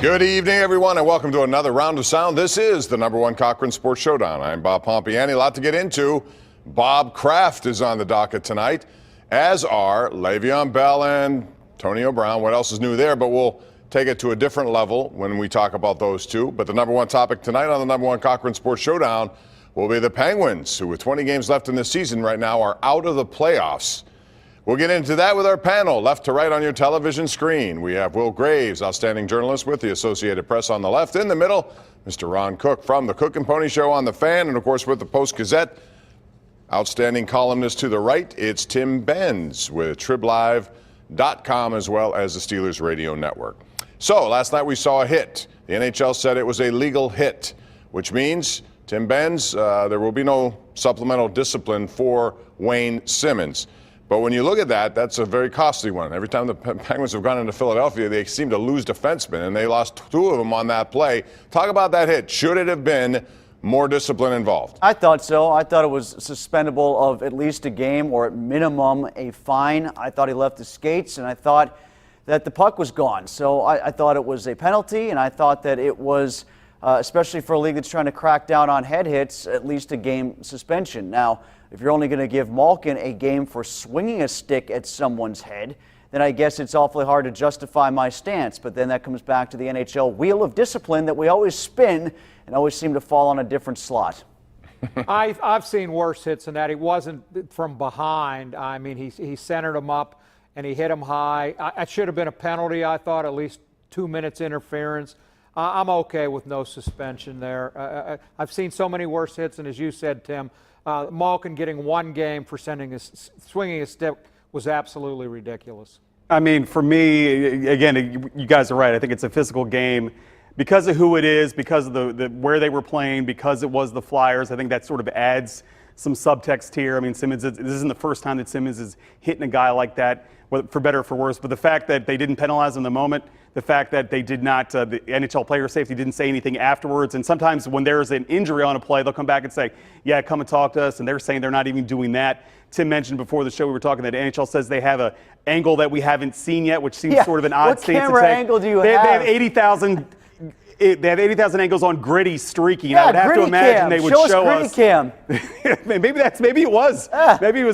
Good evening, everyone, and welcome to another round of sound. This is the #1 Cochran Sports Showdown. I'm Bob Pompeani. A lot to get into. Bob Kraft is on the docket tonight, as are Le'Veon Bell and Antonio Brown. What else is new there? But we'll take it to a different level when we talk about those two. But the #1 topic tonight on the #1 Cochran Sports Showdown will be the Penguins, who with 20 games left in this season right now are out of the playoffs. We'll get into that with our panel, left to right on your television screen. We have Will Graves, outstanding journalist with the Associated Press on the left. In the middle, Mr. Ron Cook from the Cook and Pony Show on the Fan, and of course with the Post-Gazette. Outstanding columnist to the right, it's Tim Benz with TribLive.com as well as the Steelers Radio Network. So last night we saw a hit. The NHL said it was a legal hit, which means, Tim Benz, there will be no supplemental discipline for Wayne Simmons. But when you look at that, that's a very costly one. Every time the Penguins have gone into Philadelphia, they seem to lose defensemen, and they lost 2 of them on that play. Talk about that hit. Should it have been more discipline involved? I thought so. I thought it was suspendable of at least a game or at minimum a fine. I thought he left his skates, and I thought that the puck was gone. So I thought it was a penalty, and I thought that it was, especially for a league that's trying to crack down on head hits, at least a game suspension. Now, if you're only going to give Malkin a game for swinging a stick at someone's head, then I guess it's awfully hard to justify my stance. But then that comes back to the NHL wheel of discipline that we always spin and always seem to fall on a different slot. I've seen worse hits than that. He wasn't from behind. I mean, he centered him up and he hit him high. It should have been a penalty, I thought, at least 2 minutes interference. I'm okay with no suspension there. I've seen so many worse hits, and as you said, Tim, Malkin getting 1 game for swinging his stick was absolutely ridiculous. I mean, for me, again, you guys are right. I think it's a physical game because of who it is, because of the where they were playing, because it was the Flyers. I think that sort of adds some subtext here. I mean, Simmons, this isn't the first time that Simmons is hitting a guy like that, for better or for worse. But the fact that they didn't penalize him in the moment, the fact that they did not, the NHL player safety didn't say anything afterwards. And sometimes when there's an injury on a play, they'll come back and say, yeah, come and talk to us. And they're saying they're not even doing that. Tim mentioned before the show, we were talking that NHL says they have an angle that we haven't seen yet, which seems sort of an odd stance to take. What camera angle do you have? They have 80,000. They have 80,000 angles on gritty, streaky. And I would have to imagine they would show us. Cam. maybe it was. Maybe it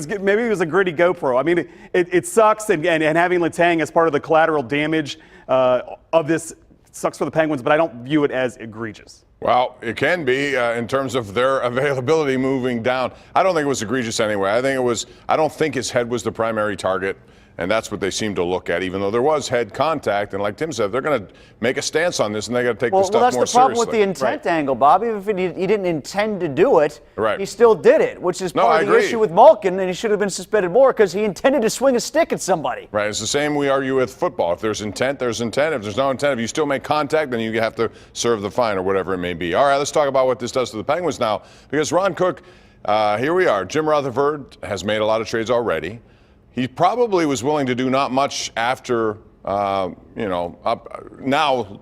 was a gritty GoPro. I mean, it sucks, and having Letang as part of the collateral damage of this sucks for the Penguins, but I don't view it as egregious. Well, it can be in terms of their availability moving down. I don't think it was egregious anyway. I don't think his head was the primary target. And that's what they seem to look at, even though there was head contact. And like Tim said, they're going to make a stance on this, and they got to take this stuff more seriously. Well, that's the problem with the intent angle, Bobby. If he didn't intend to do it, right, he still did it, which is part of the issue with Malkin, and he should have been suspended more because he intended to swing a stick at somebody. Right. It's the same we argue with football. If there's intent, there's intent. If there's no intent, if you still make contact, then you have to serve the fine or whatever it may be. All right, let's talk about what this does to the Penguins now, because Ron Cook, here we are. Jim Rutherford has made a lot of trades already. He probably was willing to do not much after, now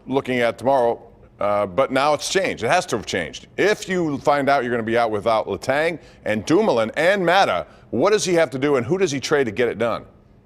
looking at tomorrow, but now it's changed. It has to have changed. If you find out you're going to be out without Letang and Dumoulin and Mata, what does he have to do, and who does he trade to get it done?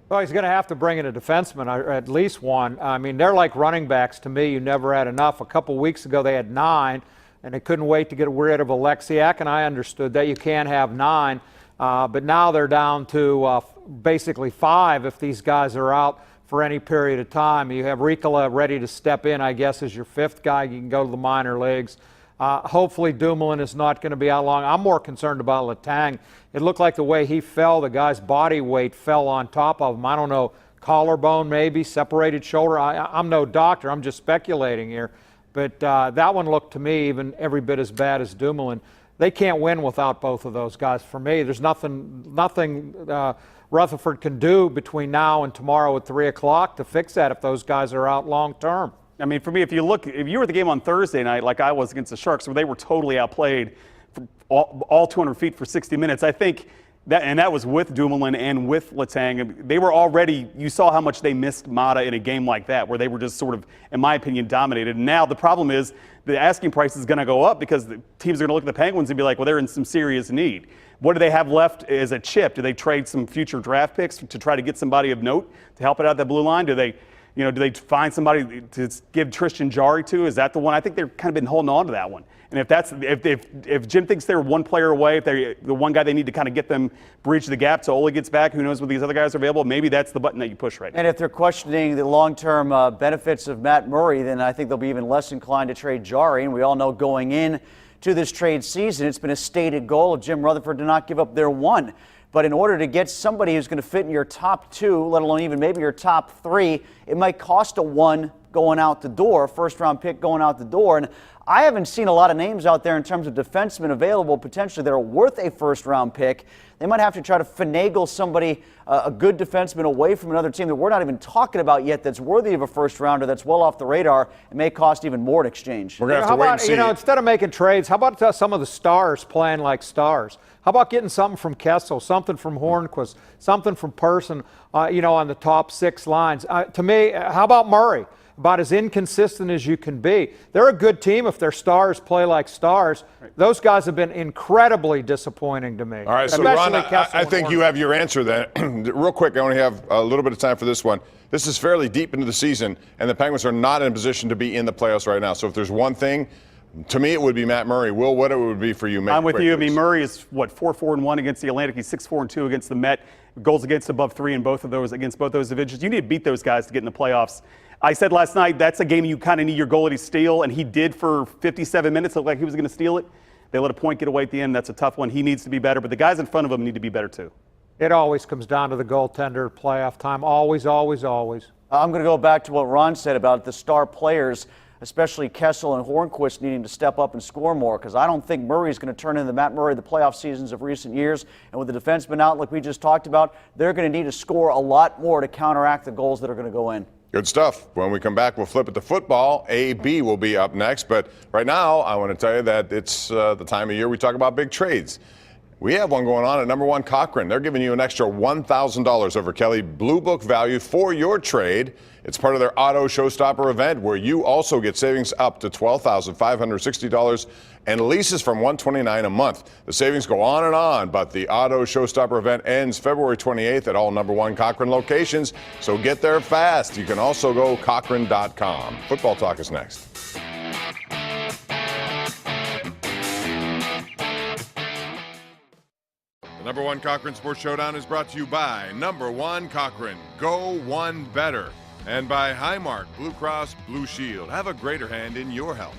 Well, he's going to have to bring in a defenseman, or at least one. I mean, they're like running backs to me. You never had enough. A couple weeks ago they had 9, and they couldn't wait to get rid of Alexiak, and I understood that you can't have 9. But now they're down to basically 5 if these guys are out for any period of time. You have Riikola ready to step in, I guess, as your 5th guy. You can go to the minor leagues. Hopefully Dumoulin is not going to be out long. I'm more concerned about Letang. It looked like the way he fell, the guy's body weight fell on top of him. I don't know, collarbone maybe, separated shoulder. I'm no doctor. I'm just speculating here. But that one looked to me even every bit as bad as Dumoulin. They can't win without both of those guys. For me, there's nothing Rutherford can do between now and tomorrow at 3 o'clock to fix that if those guys are out long term. I mean, for me, if you were at the game on Thursday night, like I was against the Sharks, where they were totally outplayed for all 200 feet for 60 minutes, I think that was with Dumoulin and with Letang. They were already, you saw how much they missed Mata in a game like that, where they were just sort of, in my opinion, dominated. And now the problem is the asking price is going to go up because the teams are going to look at the Penguins and be like, well, they're in some serious need. What do they have left as a chip? Do they trade some future draft picks to try to get somebody of note to help it out that blue line? Do they You know, do they find somebody to give Tristan Jari to? Is that the one? I think they've kind of been holding on to that one. And if Jim thinks they're one player away, if they're the one guy they need to kind of get them breach the gap so Ole gets back, who knows what these other guys are available, maybe that's the button that you push right now. And if they're questioning the long-term benefits of Matt Murray, then I think they'll be even less inclined to trade Jari. And we all know going in to this trade season, it's been a stated goal of Jim Rutherford to not give up their one. But in order to get somebody who's going to fit in your top two, let alone even maybe your top three, it might cost a one going out the door, first-round pick going out the door. And I haven't seen a lot of names out there in terms of defensemen available potentially that are worth a first-round pick. They might have to try to finagle somebody, a good defenseman, away from another team that we're not even talking about yet that's worthy of a first-rounder, that's well off the radar. It may cost even more in exchange. We're going to have to wait and see. You know, instead of making trades, how about some of the stars playing like stars? How about getting something from Kessel, something from Hornquist, something from Person, you know, on the top six lines? To me, how about Murray? About as inconsistent as you can be. They're a good team if their stars play like stars. Right. Those guys have been incredibly disappointing to me. All right, so Ron, I think you have your answer then. Real quick, I only have a little bit of time for this one. This is fairly deep into the season, and the Penguins are not in a position to be in the playoffs right now. So if there's one thing, to me, it would be Matt Murray. Will, what it would be for you? I'm with you. I mean, Murray is, 4-4-1 against the Atlantic. He's 6-4-2 against the Met. Goals against above 3 in both of those, against both those divisions. You need to beat those guys to get in the playoffs. I said last night, that's a game you kind of need your goalie to steal, and he did for 57 minutes. Looked like he was going to steal it. They let a point get away at the end. That's a tough one. He needs to be better, but the guys in front of him need to be better too. It always comes down to the goaltender playoff time. Always, always, always. I'm going to go back to what Ron said about the star players, especially Kessel and Hornquist needing to step up and score more, because I don't think Murray's going to turn into the Matt Murray of the playoff seasons of recent years. And with the defensemen out, like we just talked about, they're going to need to score a lot more to counteract the goals that are going to go in. Good stuff. When we come back, we'll flip it to football. AB will be up next. But right now, I want to tell you that it's the time of year we talk about big trades. We have one going on at number one Cochran. They're giving you an extra $1,000 over Kelly Blue Book value for your trade. It's part of their Auto Showstopper event where you also get savings up to $12,560 and leases from $129 a month. The savings go on, but the Auto Showstopper event ends February 28th at all number one Cochran locations. So get there fast. You can also go Cochran.com. Football Talk is next. The number one Cochran Sports Showdown is brought to you by number one Cochran. Go one better. And by Highmark Blue Cross Blue Shield. Have a greater hand in your health.